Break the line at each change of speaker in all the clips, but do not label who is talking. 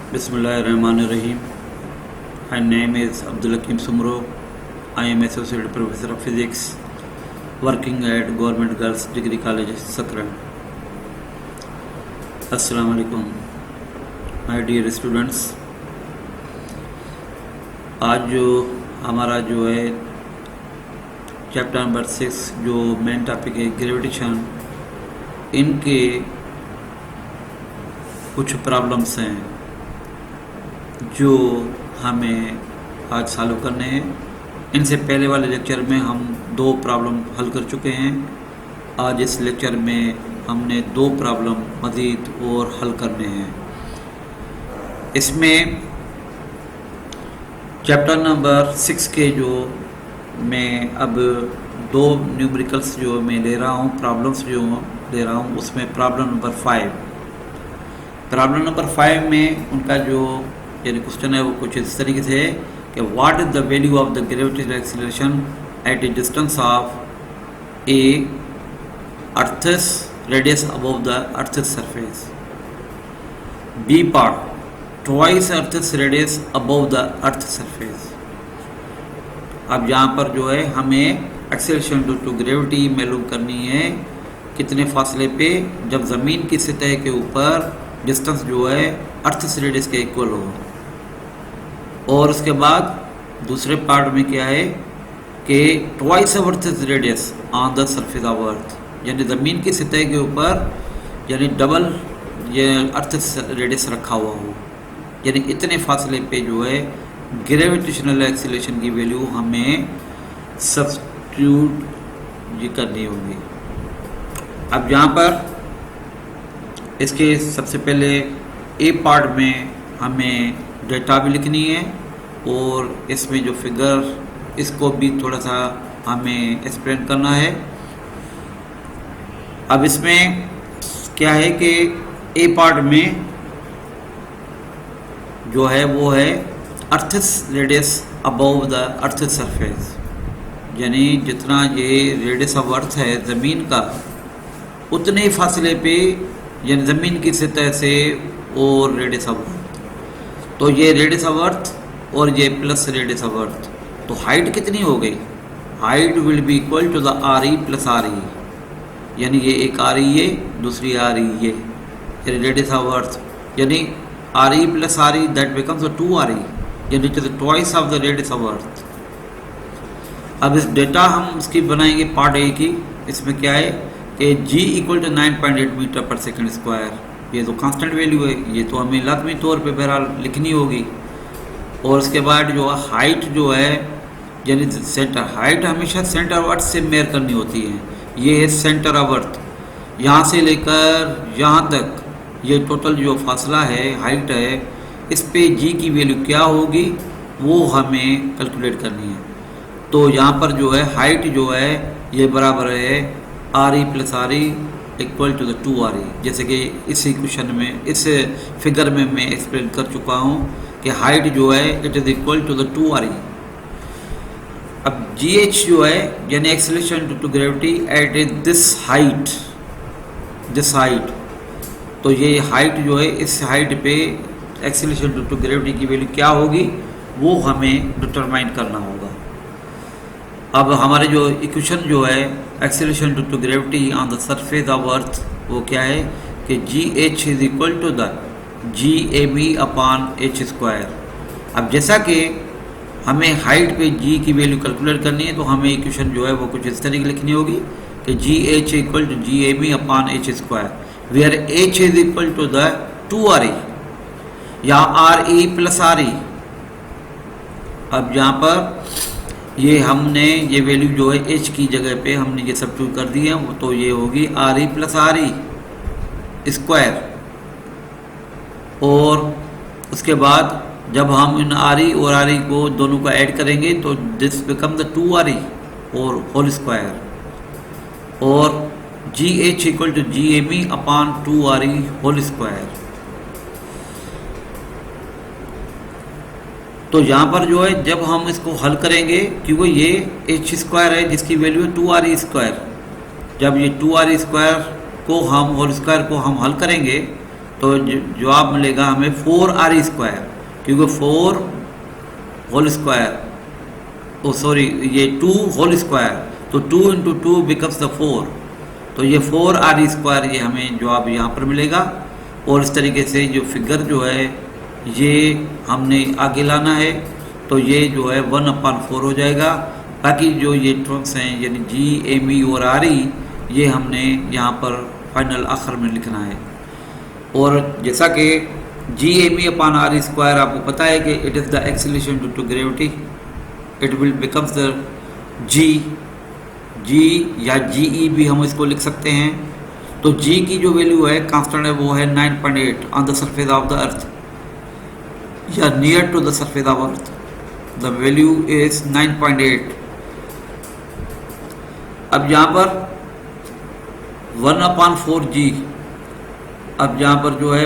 Bismillahirrahmanirrahim. My name is Abdul Hakim Sumro. I am Associate Professor of Physics working at Government Girls Degree College, Sakran. Assalamu alaikum, my dear students. आज जो हमारा जो है chapter number 6 जो main topic है gravitation, इनके कुछ problems हैं जो हमें आज सॉल्व करने हैं। इनसे पहले वाले लेक्चर में हम 2 प्रॉब्लम हल कर चुके हैं। आज इस लेक्चर में हमने 2 प्रॉब्लम मज़ीद और हल करने हैं। इसमें चैप्टर नंबर 6 के जो मैं अब 2 न्यूमेरिकल्स जो मैं ले रहा हूँ, प्रॉब्लम्स जो ले रहा हूँ, उसमें प्रॉब्लम नंबर 5 में उनका जो यानी क्वेश्चन है वो कुछ इस तरीके से है कि what is the value of the gravitational acceleration at a distance of a earth's radius above the earth's surface. B part twice earth's radius above the earth surface. अब यहाँ पर जो है हमें एक्सीलरेशन ड्यू टू ग्रेविटी मालूम करनी है कितने फासले पे, जब ज़मीन की सतह के ऊपर डिस्टेंस जो है अर्थस रेडियस के इक्वल हो। और उसके बाद दूसरे पार्ट में क्या है कि twice of earth's radius on the surface of earth, यानी ज़मीन की सतह के ऊपर यानी डबल ये अर्थस रेडियस रखा हुआ हो, यानी इतने फासले पे जो है ग्रेविटेशनल एक्सीलरेशन की वैल्यू हमें सब्स्टिट्यूट ये करनी होगी। अब यहाँ पर इसके सबसे पहले ए पार्ट में हमें डेटा भी लिखनी है और इसमें जो फिगर इसको भी थोड़ा सा हमें एक्सप्लेन करना है। अब इसमें क्या है कि ए पार्ट में जो है वो है earth's radius above the earth's surface, यानी जितना ये रेडियस ऑफ अर्थ है ज़मीन का उतने ही फासले पे यानी ज़मीन की सतह से और रेडियस ऑफ अर्थ, तो ये रेडियस ऑफ अर्थ और ये प्लस रेडियस ऑफ अर्थ, तो हाइट कितनी हो गई? Height will be equal to the R E plus R E, यानी ये एक आर ई है दूसरी आर ई ये रेडियस ऑफ अर्थ, यानी R E plus R E that becomes 2 R E, यानी it is twice of the radius of earth. अब इस डेटा हम इसकी बनाएंगे पार्ट ए की। इसमें क्या है कि g equal to 9.8 metre per second square, ये तो कांस्टेंट वैल्यू है, ये तो हमें लाजमी तौर पे बहरहाल लिखनी होगी। और उसके बाद जो हाइट जो है यानी सेंटर, हाइट हमेशा सेंटर ऑफ अर्थ से मेयर करनी होती है। ये है सेंटर ऑफ अर्थ, यहाँ से लेकर यहाँ तक ये टोटल जो फासला है हाइट है, इस पे g की वैल्यू क्या होगी वो हमें कैलकुलेट करनी है। तो यहाँ पर जो है हाइट जो है ये बराबर है R E plus R E equal to the 2 R E, जैसे कि इस इक्वेशन में इस फिगर में मैं एक्सप्लेन कर चुका हूँ कि हाइट जो है it is equal to the 2 R E. अब जी एच जो है यानी acceleration due to gravity at this height, तो ये हाइट जो है इस हाइट पे एक्सीलरेशन ड्यू टू ग्रेविटी की वैल्यू क्या होगी वो हमें डिटरमाइन करना होगा। अब हमारे जो इक्वेशन जो है acceleration due to gravity on the surface of earth वो क्या है कि G H is equal to the G A B upon H square. अब जैसा कि हमें हाइट पे जी की वैल्यू कैलकुलेट करनी है तो हमें इक्वेशन जो है वो कुछ इस तरीके लिखनी होगी कि G H equal to G A B upon H square, where H is equal to the 2 R E या R E plus R E. अब यहाँ पर ये हमने ये वैल्यू जो है h की जगह पे हमने ये सब्स्टिट्यूट कर दी है, वो तो ये होगी are E plus R E square. और उसके बाद जब हम इन आर ई और आर ई को दोनों को ऐड करेंगे तो this become the 2 R E और होल स्क्वायर, और G H equal to G A B upon 2 R E whole square. तो यहाँ पर जो है जब हम इसको हल करेंगे, क्योंकि ये एच स्क्वायर है जिसकी वैल्यू है 2 आर ई स्क्वायर, जब ये 2 आर ई स्क्वायर को हम होल स्क्वायर को हम हल करेंगे तो जवाब मिलेगा हमें 4r², क्योंकि 4 होल स्क्वायर, ओ सॉरी ये 2 होल स्क्वायर, तो 2 × 2 बिकम्स द 4, तो ये 4r² ये हमें जवाब यहाँ पर मिलेगा। और इस तरीके से जो फिगर जो है ये हमने आगे लाना है, तो ये जो है 1/4 हो जाएगा। बाकी जो ये टर्म्स हैं यानी g, m, e और r, ये हमने यहाँ पर फाइनल आखिर में लिखना है। और जैसा कि g, m, e upon r² आपको पता है कि it is the acceleration due to gravity, it will becomes the g या GE भी हम इसको लिख सकते हैं। तो g की जो वैल्यू है कांस्टेंट है वो है 9.8 on the surface of the earth या near to the surface of earth, the value is 9.8। अब यहाँ पर 1/4g, अब यहाँ पर जो है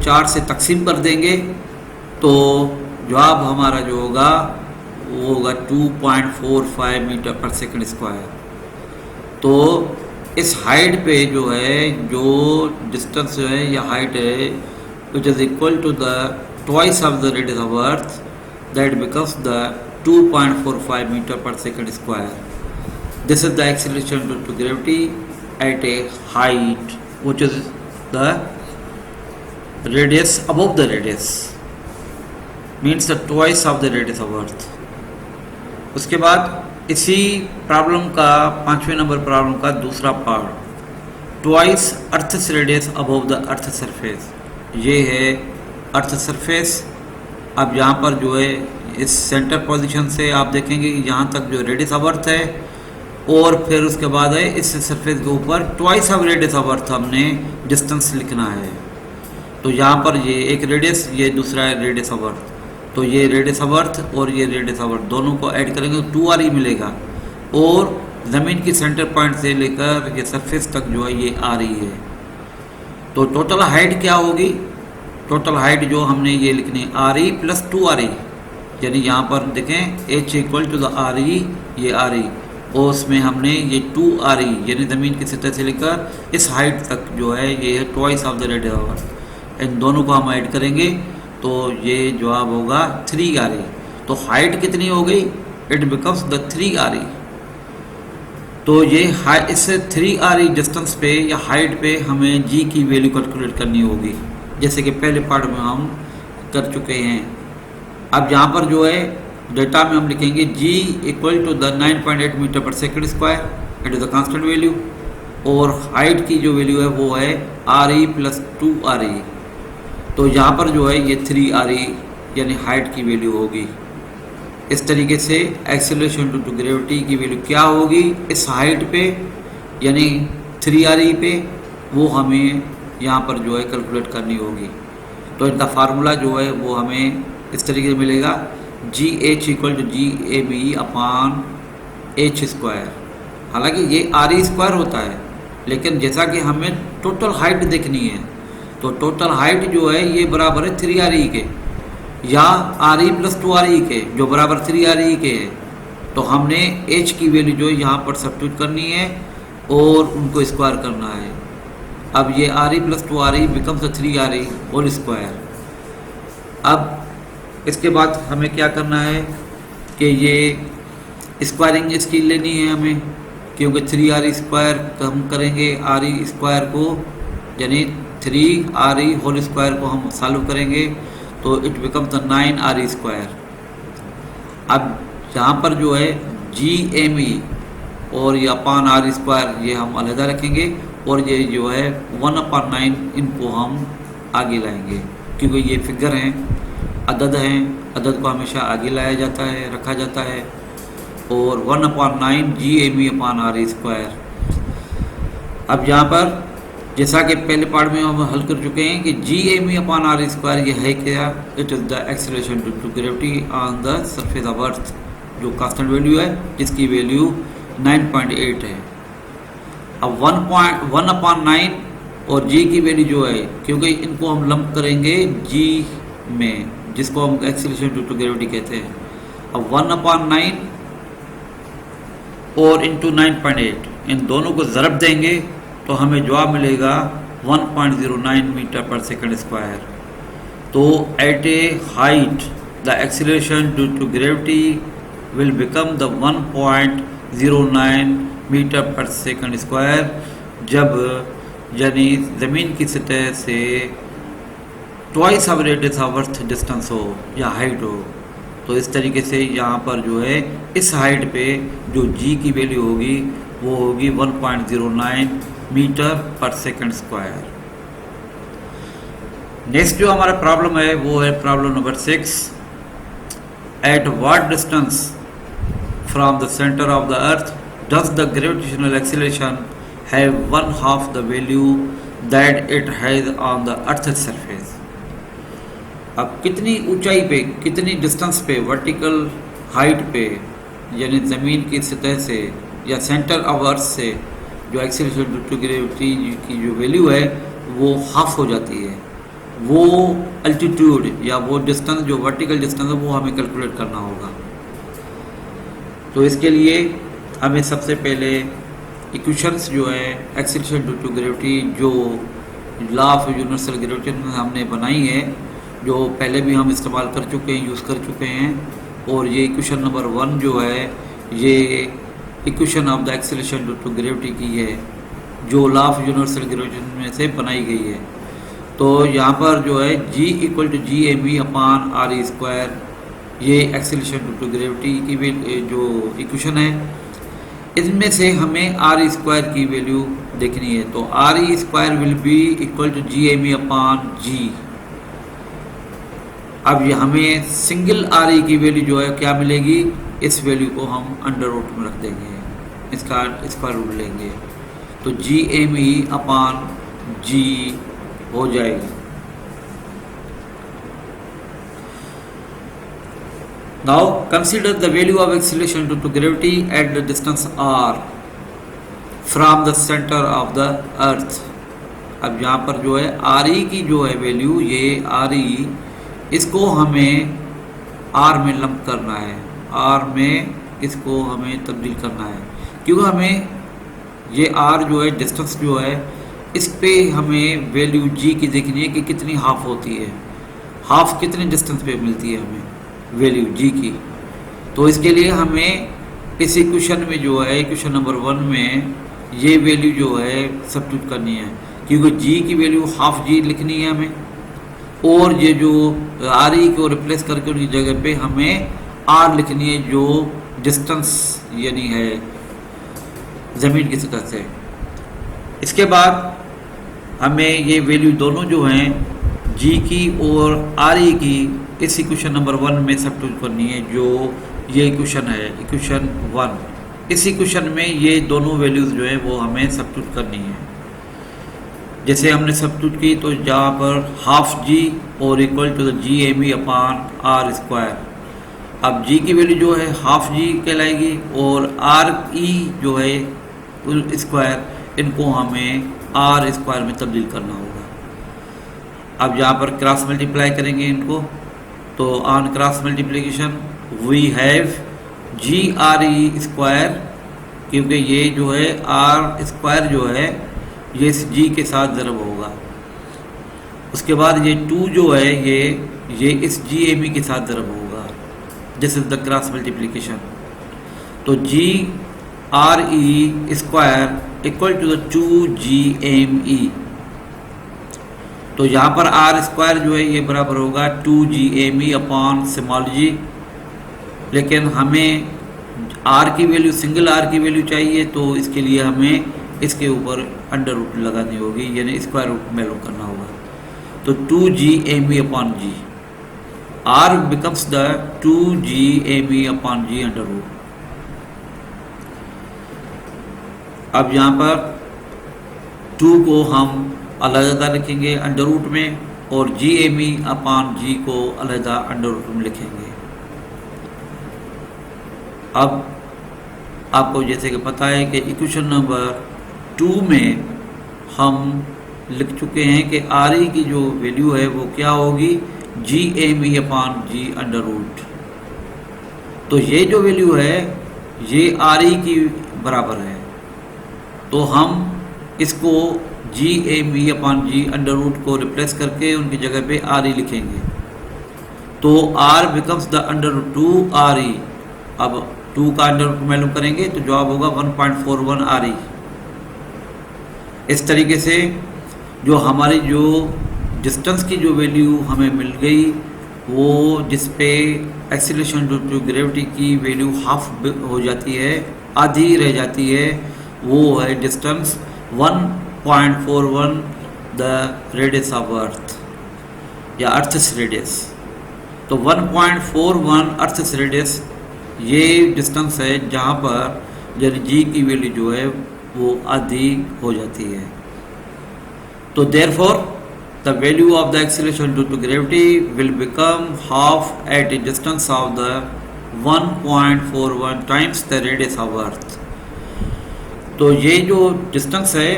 4 से तकसीम कर देंगे तो जवाब हमारा जो होगा वो होगा 2.45 मीटर पर सेकंड स्क्वायर। तो इस हाइट पे जो है जो डिस्टेंस जो है या हाइट है which is equal to the twice of the radius of earth, that becomes the 2.45 metre per second square. This is the acceleration due to gravity at a height which is the radius above the radius, means the twice of the radius of earth। उसके बाद इसी problem का 5वें number problem का दूसरा part, twice earth's radius above the earth surface, ये है अर्थ surface. अब यहाँ पर जो है इस सेंटर पोजीशन से आप देखेंगे कि यहाँ तक जो रेडियस ऑफ अर्थ है, और फिर उसके बाद है इस सरफेस के ऊपर ट्वाइस ऑफ रेडियस ऑफ अर्थ हमने डिस्टेंस लिखना है। तो यहाँ पर ये एक रेडियस, ये दूसरा है रेडियस ऑफ अर्थ, तो ये रेडियस ऑफ अर्थ और ये रेडियस ऑफ अर्थ दोनों को ऐड करेंगे तो 2r मिलेगा, और ज़मीन की सेंटर पॉइंट से लेकर ये सरफेस तक जो है ये r है। तो टोटल हाइट क्या होगी, टोटल हाइट जो हमने ये लिखनी है r प्लस 2r, यानी यहाँ पर देखें h equal to the r, ये r, और उसमें हमने ये 2r यानी ज़मीन की सतह से लेकर इस हाइट तक जो है ये है twice of the radius of earth. इन दोनों को हम ऐड करेंगे तो ये जवाब होगा 3r। तो हाइट कितनी हो गई, इट बिकम्स द 3r। तो ये इस 3r डिस्टेंस पे या हाइट पे हमें g की वैल्यू कैलकुलेट करनी होगी, जैसे कि पहले पार्ट में हम कर चुके हैं। अब यहाँ पर जो है डेटा में हम लिखेंगे g equal to the 9.8 metre per second square, it is the constant value, और हाइट की जो वैल्यू है वो है r प्लस 2r। तो यहाँ पर जो है ये 3r यानी हाइट की वैल्यू होगी। इस तरीके से एक्सेलरेशन ड्यू टू ग्रेविटी की वैल्यू क्या होगी इस हाइट पे यानी 3r पे, वो हमें यहाँ पर जो है कैलकुलेट करनी होगी। तो इनका फार्मूला जो है वो हमें इस तरीके से मिलेगा, GH equal to GAB upon h²। हालांकि ये r² होता है, लेकिन जैसा कि हमें टोटल हाइट देखनी है तो टोटल हाइट जो है ये बराबर है 3r के या r प्लस 2r के, जो बराबर 3r के है। तो हमने h की वैल्यू जो है यहाँ पर सब्स्टिट्यूट करनी है और उनको स्क्वायर करना है। अब ये r प्लस 2r becomes 3r whole square. अब इसके बाद हमें क्या करना है कि ये स्क्वायरिंग इसकी लेनी है हमें, क्योंकि 3r² हम करेंगे r² को, यानी 3r होल स्क्वायर को हम सॉल्व करेंगे तो इट बिकम्स द 9r²। अब यहाँ पर जो है GME और ये अपॉन r² ये हम अलहदा रखेंगे, और ये जो है 1/9 इनको हम आगे लाएंगे, क्योंकि ये फिगर हैं, अदद हैं, अदद को हमेशा आगे लाया जाता है, रखा जाता है। और 1/9 GME अपॉन r²। अब यहाँ पर जैसा कि पहले पार्ट में हम हल कर चुके हैं कि GME अपॉन r² ये है क्या, it is the acceleration due to gravity on the surface of earth, जो कांस्टेंट वैल्यू है जिसकी वैल्यू 9.8 है। अब 1/9 और g की वैल्यू जो है, क्योंकि इनको हम लंप करेंगे g में, जिसको हम एक्सेलरेशन ड्यू टू ग्रेविटी कहते हैं। अब 1/9 और इंटू 9.8 इन दोनों को ज़रब देंगे तो हमें जवाब मिलेगा 1.09 मीटर पर सेकंड स्क्वायर। तो at a height the acceleration due to gravity will become the 1.09 metre per second square, जब यानी ज़मीन की सतह से twice of radius of earth distance हो या हाइट हो। तो इस तरीके से यहाँ पर जो है इस हाइट पे जो जी की वैल्यू होगी वो होगी 1.09 metre per second square. Next जो हमारा प्रॉब्लम है वो है problem number 6। At what distance from the centre of the earth does the gravitational acceleration have 1/2 the value that it has on the earth surface. अब कितनी ऊंचाई पे, कितनी डिस्टेंस पे, वर्टिकल हाइट पे, यानी ज़मीन की सतह से या सेंटर ऑफ अर्थ से जो एक्सीलरेशन ड्यू टू ग्रेविटी की जो वैल्यू है वो हाफ हो जाती है। वो अल्टीट्यूड या वो डिस्टेंस जो वर्टिकल डिस्टेंस है वो हमें कैलकुलेट करना होगा। तो इसके लिए हमें सबसे पहले इक्वेशंस जो है एक्सीलरेशन ड्यू टू ग्रेविटी जो लॉ ऑफ यूनिवर्सल ग्रेविटेशन में हमने बनाई है, जो पहले भी हम इस्तेमाल कर चुके हैं, यूज़ कर चुके हैं। और ये इक्वेशन नंबर 1 जो है ये equation of the acceleration due to gravity की है, जो लॉ ऑफ यूनिवर्सल ग्रेविटेशन में से बनाई गई है। तो यहाँ पर जो है G = G_mv/r², ये एक्सीलरेशन ड्यू टू ग्रेविटी की जो इक्वेशन है, इसमें से हमें r² की वैल्यू देखनी है। तो r² will be equal to Gme/g। अब ये हमें सिंगल r की वैल्यू जो है क्या मिलेगी, इस वैल्यू को हम अंडर रूट में रख देंगे, इसका स्क्वायर रूट लेंगे, तो Gme/g हो जाएगी। Now consider the value of acceleration due to gravity at the distance r from the centre of the earth. अब यहाँ पर जो है re की जो है वैल्यू, ये re इसको हमें r में लंप करना है, r में इसको हमें तब्दील करना है, क्योंकि हमें ये r जो है डिस्टेंस जो है इस पे हमें वैल्यू g की देखनी है कि कितनी हाफ होती है, हाफ कितने डिस्टेंस पे मिलती है हमें वैल्यू g की। तो इसके लिए हमें इस इक्वेशन में जो है इक्वेशन नंबर 1 में ये वैल्यू जो है सब्स्टिट्यूट करनी है, क्योंकि g की वैल्यू हाफ g लिखनी है हमें, और ये जो r को रिप्लेस करके उनकी जगह पे हमें r लिखनी है जो डिस्टेंस यानी है ज़मीन की सतह से। इसके बाद हमें ये वैल्यू दोनों जो हैं g की और r की इस इक्वेशन नंबर 1 में सब्स्टिट्यूट करनी है, जो ये इक्वेशन है इक्वेशन 1। इस इक्वेशन में ये दोनों वैल्यूज़ जो है वो हमें सब्स्टिट्यूट करनी है। जैसे हमने सब्स्टिट्यूट की तो जहाँ पर हाफ g और इक्वल टू द Gme/r²। अब g की वैल्यू जो है हाफ g कहलाएगी और re जो है स्क्वायर, इनको हमें r² में तब्दील करना होगा। अब यहाँ पर क्रॉस मल्टीप्लाई करेंगे इनको, तो on cross multiplication we have Gre², क्योंकि ये जो है r² जो है ये इस g के साथ ज़रब होगा। उसके बाद ये 2 जो है ये इस Gme के साथ ज़रब होगा। This is the cross multiplication. तो Gre² equal to the 2Gme। तो यहाँ पर r² जो है ये बराबर होगा 2Gme/g, लेकिन हमें r की वैल्यू, सिंगल r की वैल्यू चाहिए, तो इसके लिए हमें इसके ऊपर अंडर रूट लगानी होगी, यानी स्क्वायर रूट में लोग करना होगा। तो 2Gme/g, r becomes the 2Gme/g under root. अब यहाँ पर 2 को हम अलग लिखेंगे अंडर रूट में, और Gme/g को अलग अंडर रूट में लिखेंगे। अब आपको जैसे कि पता है कि इक्वेशन नंबर 2 में हम लिख चुके हैं कि re की जो वैल्यू है वो क्या होगी, Gme/g अंडर रूट। तो ये जो वैल्यू है ये re की बराबर है। तो हम इसको G A B upon G under root को रिप्लेस करके उनकी जगह पे आर ई लिखेंगे, तो R becomes the under root 2 R E. अब 2 का अंडर रूट मालूम करेंगे तो जवाब होगा 1.41 आर ई। इस तरीके से जो हमारी जो डिस्टेंस की जो वैल्यू हमें मिल गई, वो जिस पे एक्सीलरेशन ड्यू टू ग्रेविटी की वैल्यू हाफ हो जाती है, आधी रह जाती है, वो है डिस्टेंस 1.41 द रेडियस ऑफ अर्थ या अर्थस रेडियस। तो 1.41 अर्थस रेडियस ये डिस्टेंस है जहाँ पर जी की वैल्यू जो है वो आधी हो जाती है। तो therefore the value of the acceleration due to gravity will become half at a distance of the 1.41 times the radius of earth. तो ये जो डिस्टेंस है,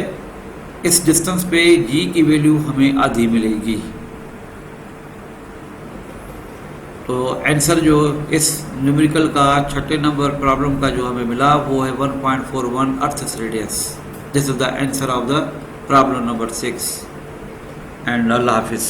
इस डिस्टेंस पे जी की वैल्यू हमें आधी मिलेगी। तो आंसर जो इस न्यूमेरिकल का छठे नंबर प्रॉब्लम का जो हमें मिला वो है 1.41 earth's radius. This is the answer of the problem number 6 and Allah हाफिज़।